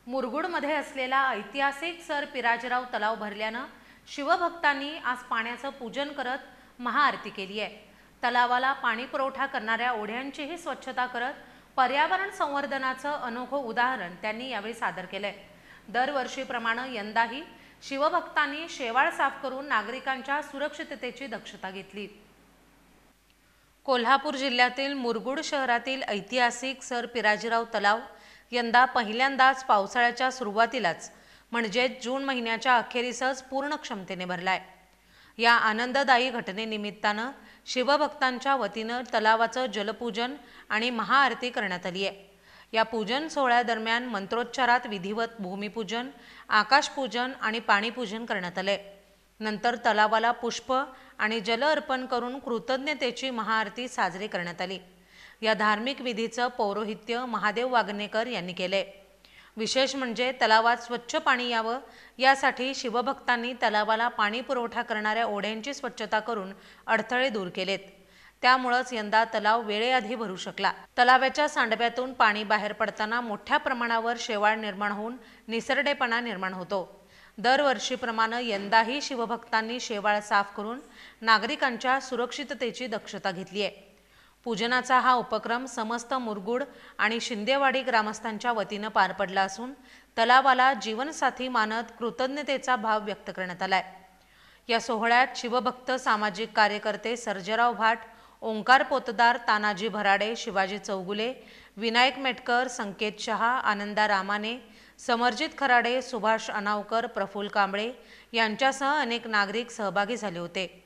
मुरगुडमध्ये असलेला ऐतिहासिक सर पिराजीराव तलाव भरल्यानं शिवभक्तांनी आज पाण्याचं पूजन करत महाआरती केली आहे। तलावाला पाणी पुरवठा करणाऱ्या ओढ्यांचीही स्वच्छता करत पर्यावरण संवर्धनाचं अनोखं उदाहरण त्यांनी यावेळी सादर केलंय। दरवर्षीप्रमाणे यंदाही शिवभक्तांनी शेवाळ साफ करून नागरिकांच्या सुरक्षिततेची दक्षता घेतली। कोल्हापूर जिल्ह्यातील मुरगुड शहरातील ऐतिहासिक सर पिराजीराव तलाव यंदा पहिल्यांदाच पावसाळ्याच्या सुरुवातीलाच म्हणजे जून महिन्याच्या अखेरीसच पूर्ण क्षमतेने भरलाय। या आनंददायी घटनेनिमित्तानं शिवभक्तांच्या वतीनं तलावाचं जलपूजन आणि महाआरती करण्यात आली आहे। या पूजन सोहळ्यादरम्यान मंत्रोच्चारात विधिवत भूमिपूजन, आकाशपूजन आणि पाणीपूजन करण्यात आले। नंतर तलावाला पुष्प आणि जल अर्पण करून कृतज्ञतेची महाआरती साजरी करण्यात आली। या धार्मिक विधीचं पौरोहित्य महादेव वागणेकर यांनी केले। विशेष म्हणजे तलावात स्वच्छ पाणी यावं यासाठी शिवभक्तांनी तलावाला पाणी पुरवठा करणाऱ्या ओढ्यांची स्वच्छता करून अडथळे दूर केलेत। त्यामुळेच यंदा तलाव वेळेआधी भरू शकला। तलावाच्या सांडव्यातून पाणी बाहेर पडताना मोठ्या प्रमाणावर शेवाळ निर्माण होऊन निसरडेपणा निर्माण होतो। दरवर्षीप्रमाणे यंदाही शिवभक्तांनी शेवाळ साफ करून नागरिकांच्या सुरक्षिततेची दक्षता घेतली आहे। पूजनाचा हा उपक्रम समस्त मुरगुड आणि शिंदेवाडी ग्रामस्थांच्या वतीनं पार पडला असून तलावाला जीवनसाथी मानत कृतज्ञतेचा भाव व्यक्त करण्यात आलाय। या सोहळ्यात शिवभक्त सामाजिक कार्यकर्ते सर्जेराव भाट, ओंकार पोतदार, तानाजी भराडे, शिवाजी चौगुले, विनायक मेटकर, संकेत शहा, आनंदा रामाने, समरजित खराडे, सुभाष अनावकर, प्रफुल्ल कांबळे यांच्यासह अनेक नागरिक सहभागी झाले होते।